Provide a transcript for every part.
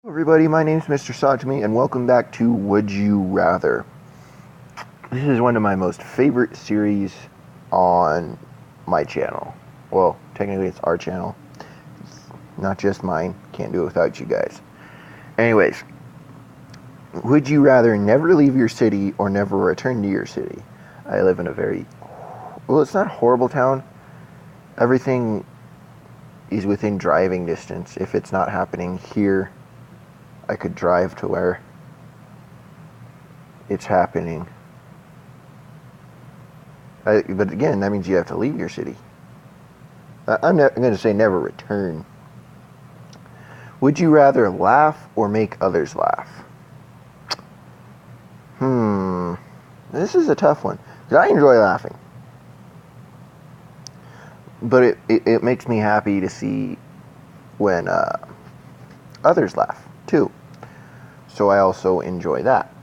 Everybody, my name's Mr. Sajmi, and welcome back to Would You Rather. This is one of my most favorite series on my channel. Well, technically it's our channel. It's not just mine. Can't do it without you guys. Anyways, would you rather never leave your city or never return to your city? I live in a well, it's not a horrible town. Everything is within driving distance. If it's not happening here, I could drive to where it's happening. But again, that means you have to leave your city. I'm going to say never return. Would you rather laugh or make others laugh? This is a tough one. Because I enjoy laughing. But it makes me happy to see when others laugh, too. So I also enjoy that.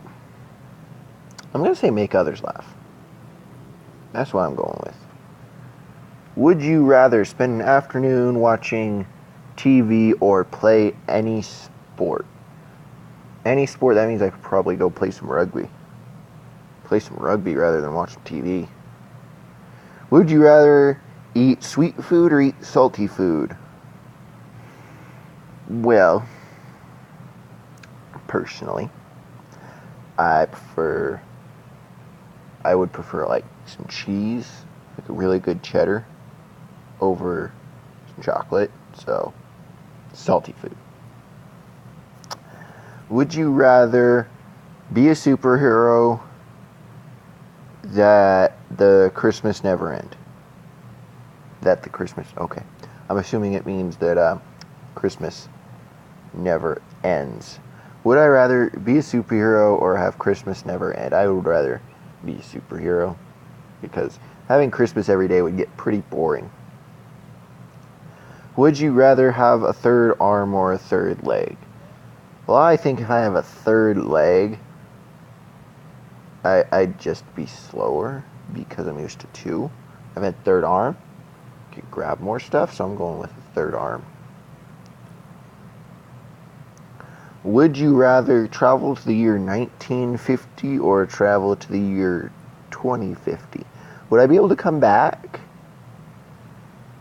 I'm going to say make others laugh. That's what I'm going with. Would you rather spend an afternoon watching TV or play any sport? Any sport, that means I could probably go play some rugby. Play some rugby rather than watch TV. Would you rather eat sweet food or eat salty food? Well, personally, I would prefer like some cheese, like a really good cheddar, over some chocolate, so salty food. Would you rather be a superhero that the Christmas never end? Okay. I'm assuming it means that Christmas never ends. Would I rather be a superhero or have Christmas never end? I would rather be a superhero because having Christmas every day would get pretty boring. Would you rather have a third arm or a third leg? Well, I think if I have a third leg, I'd just be slower because I'm used to two. If I had third arm, I could grab more stuff, so I'm going with a third arm. Would you rather travel to the year 1950 or travel to the year 2050? Would I be able to come back?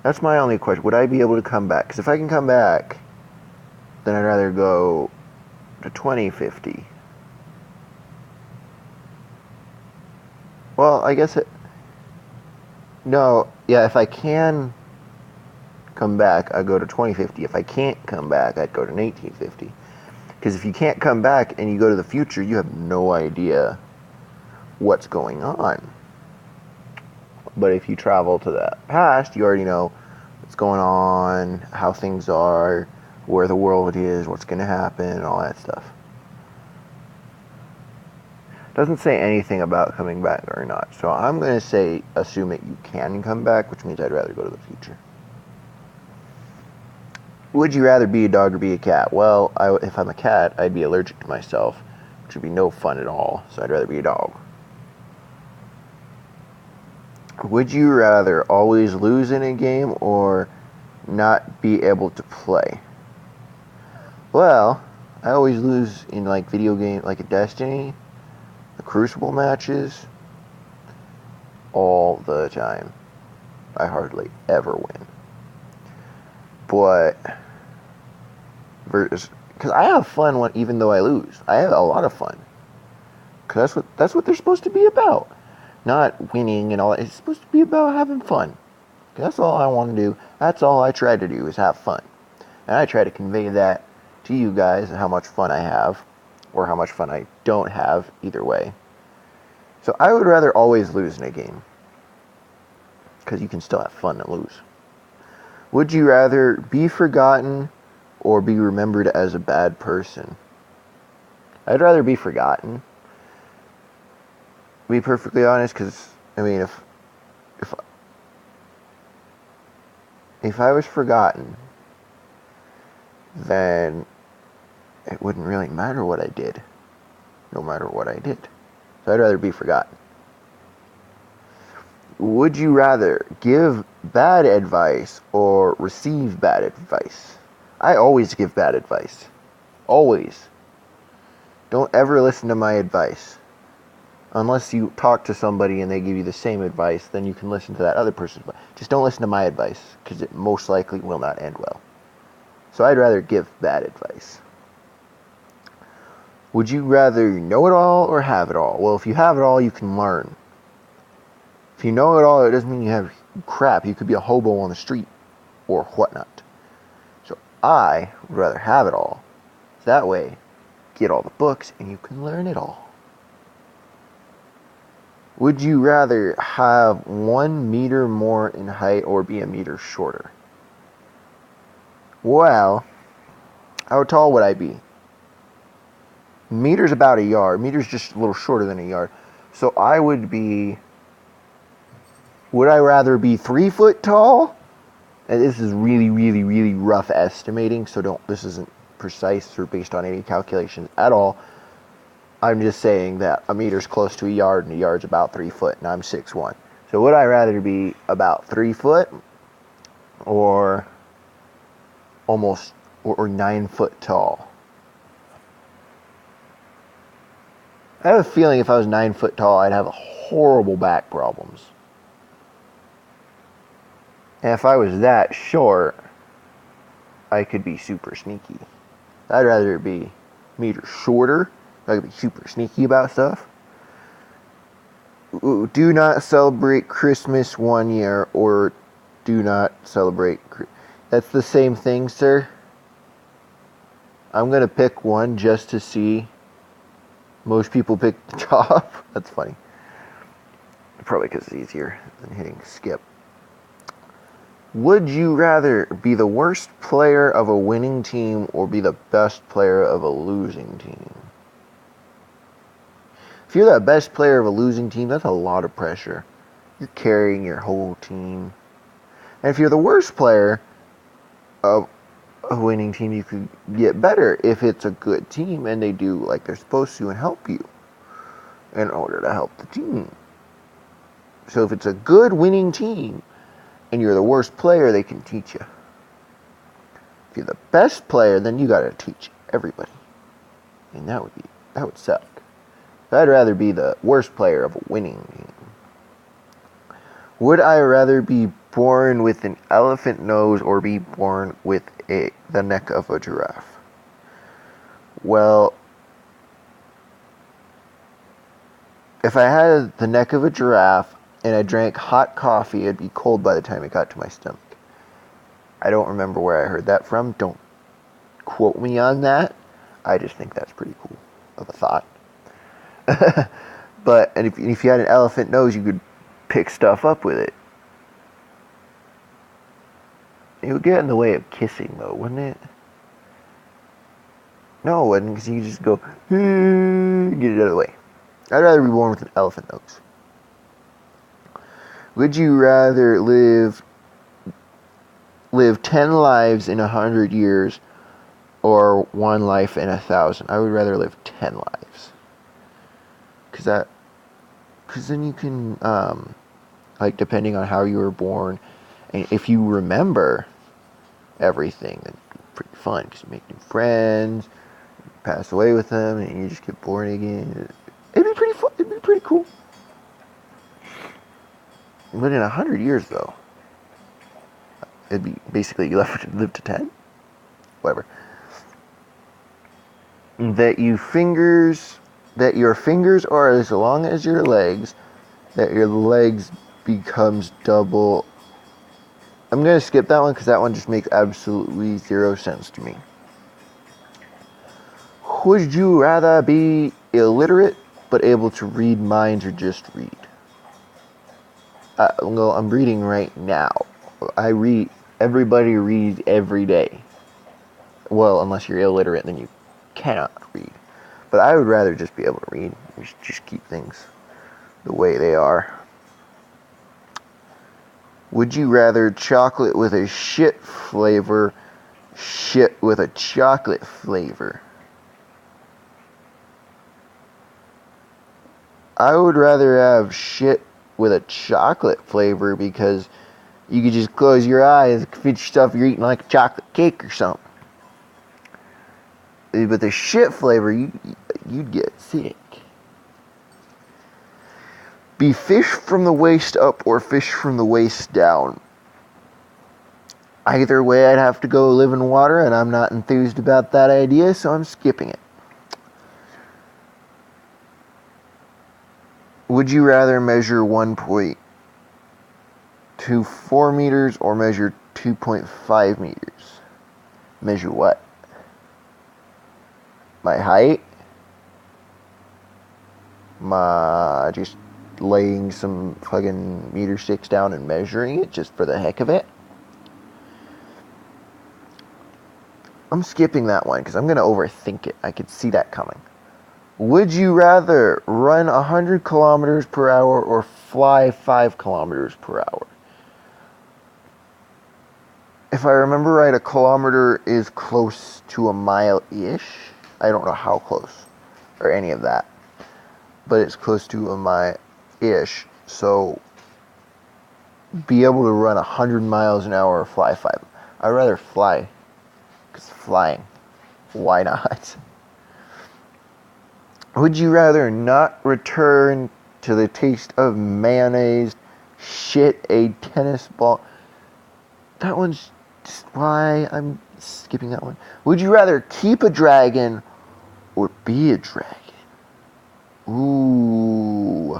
That's my only question. Would I be able to come back? Because if I can come back, then I'd rather go to 2050. Well, I guess if I can come back, I'd go to 2050. If I can't come back, I'd go to 1950. Because if you can't come back and you go to the future, you have no idea what's going on. But if you travel to the past, you already know what's going on, how things are, where the world is, what's going to happen, and all that stuff. Doesn't say anything about coming back or not. So I'm going to assume that you can come back, which means I'd rather go to the future. Would you rather be a dog or be a cat? Well, if I'm a cat, I'd be allergic to myself, which would be no fun at all, so I'd rather be a dog. Would you rather always lose in a game or not be able to play? Well, I always lose in like video games, like a Destiny, the Crucible matches, all the time. I hardly ever win. But because I have fun even though I lose, I have a lot of fun. Because that's what they're supposed to be about, not winning and all that. It's supposed to be about having fun. That's all I want to do. That's all I try to do is have fun, and I try to convey that to you guys, how much fun I have, or how much fun I don't have. Either way. So I would rather always lose in a game, because you can still have fun and lose. Would you rather be forgotten or be remembered as a bad person? I'd rather be forgotten. To be perfectly honest, because I mean, if I was forgotten, then it wouldn't really matter what I did, no matter what I did. So I'd rather be forgotten. Would you rather give bad advice or receive bad advice? I always give bad advice. Always. Don't ever listen to my advice. Unless you talk to somebody and they give you the same advice, then you can listen to that other person's advice. Just don't listen to my advice, because it most likely will not end well. So I'd rather give bad advice. Would you rather know it all or have it all? Well, if you have it all, you can learn. If you know it all, it doesn't mean you have crap. You could be a hobo on the street or whatnot. So I would rather have it all. That way, get all the books and you can learn it all. Would you rather have 1 meter more in height or be a meter shorter? Well, how tall would I be? Meter's about a yard. Meter's just a little shorter than a yard. So I would be... Would I rather be 3 foot tall? And this is really, really, really rough estimating, so this isn't precise or based on any calculations at all. I'm just saying that a meter's close to a yard, and a yard's about 3 foot, and I'm 6'1". So would I rather be about 3 foot or almost or 9 foot tall? I have a feeling if I was 9 foot tall, I'd have horrible back problems. And if I was that short, I could be super sneaky. I'd rather be a meter shorter. I could be super sneaky about stuff. Do not celebrate Christmas 1 year, or do not celebrate. That's the same thing, sir. I'm going to pick one just to see. Most people pick the top. That's funny. Probably because it's easier than hitting skip. Would you rather be the worst player of a winning team or be the best player of a losing team? If you're the best player of a losing team, that's a lot of pressure. You're carrying your whole team. And if you're the worst player of a winning team, you could get better if it's a good team and they do like they're supposed to and help you in order to help the team. So if it's a good winning team and you're the worst player, they can teach you. If you're the best player, then you gotta teach everybody. And that would suck. I'd rather be the worst player of a winning team. Would I rather be born with an elephant nose or be born with the neck of a giraffe? Well, if I had the neck of a giraffe and I drank hot coffee, it'd be cold by the time it got to my stomach. I don't remember where I heard that from. Don't quote me on that. I just think that's pretty cool of a thought. But if you had an elephant nose, you could pick stuff up with it. It would get in the way of kissing, though, wouldn't it? No, it wouldn't, because you could just go, get it out of the way. I'd rather be born with an elephant nose. Would you rather live 10 lives in 100 years or 1 life in 1,000? I would rather live 10 lives. Because then you can, like, depending on how you were born, and if you remember everything, then it's pretty fun, because you make new friends, you pass away with them, and you just get born again. It'd be pretty fun. It'd be pretty cool. But in 100 years, though, it'd be basically you live to 10? Whatever. That your fingers are as long as your legs, that your legs becomes double. I'm going to skip that one because that one just makes absolutely zero sense to me. Would you rather be illiterate but able to read minds or just read? Well, I'm reading right now. Everybody reads every day. Well, unless you're illiterate, then you cannot read. But I would rather just be able to read. Just keep things the way they are. Would you rather chocolate with a shit flavor, shit with a chocolate flavor? I would rather have shit with a chocolate flavor because you could just close your eyes and fit yourself, you're eating like a chocolate cake or something. But the shit flavor, you'd get sick. Be fish from the waist up or fish from the waist down. Either way, I'd have to go live in water, and I'm not enthused about that idea, so I'm skipping it. Would you rather measure 1.24 meters or measure 2.5 meters? Measure what? My height? Just laying some fucking meter sticks down and measuring it just for the heck of it? I'm skipping that one because I'm going to overthink it. I could see that coming. Would you rather run 100 kilometers per hour or fly 5 kilometers per hour? If I remember right, a kilometer is close to a mile-ish. I don't know how close or any of that, but it's close to a mile-ish. So be able to run 100 miles an hour or fly 5. I'd rather fly, because flying, why not? Would you rather not return to the taste of mayonnaise, shit a tennis ball? That one's just why I'm skipping that one. Would you rather keep a dragon or be a dragon? Ooh.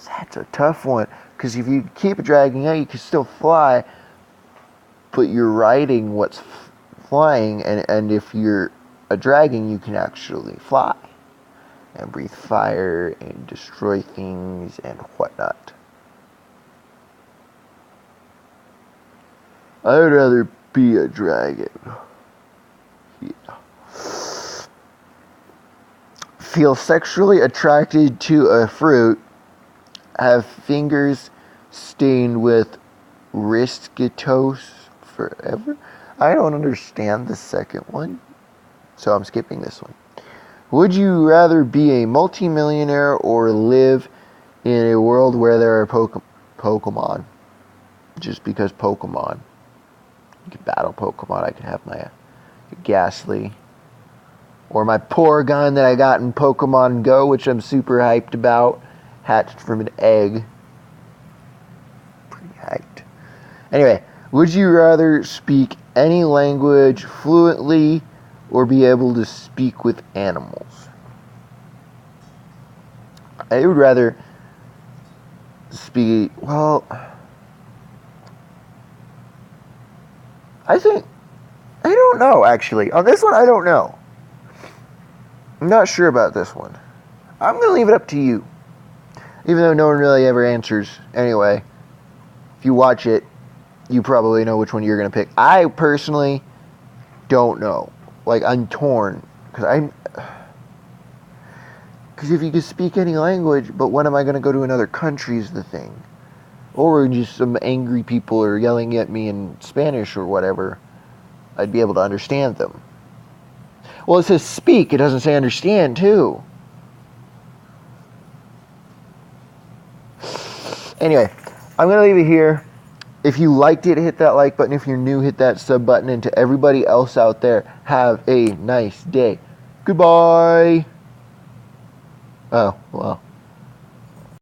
That's a tough one. Because if you keep a dragon, yeah, you can still fly, but you're riding what's flying, and if you're a dragon, you can actually fly and breathe fire and destroy things and whatnot. I would rather be a dragon. Yeah. Feel sexually attracted to a fruit. Have fingers stained with risquetose forever. I don't understand the second one, so I'm skipping this one. Would you rather be a multimillionaire or live in a world where there are Pokemon? Just because Pokemon. You could battle Pokemon. I could have my Ghastly. Or my Porygon that I got in Pokemon Go, which I'm super hyped about. Hatched from an egg. Pretty hyped. Anyway, would you rather speak any language fluently or be able to speak with animals? I would rather speak, well, I don't know, actually. On this one, I don't know. I'm not sure about this one. I'm going to leave it up to you. Even though no one really ever answers. Anyway, if you watch it, you probably know which one you're going to pick. I personally don't know. Like, I'm torn. Because if you could speak any language, but when am I going to go to another country is the thing. Or just some angry people are yelling at me in Spanish or whatever. I'd be able to understand them. Well, it says speak. It doesn't say understand, too. Anyway, I'm going to leave it here. If you liked it, hit that like button. If you're new, hit that sub button. And to everybody else out there, have a nice day. Goodbye. Oh, well.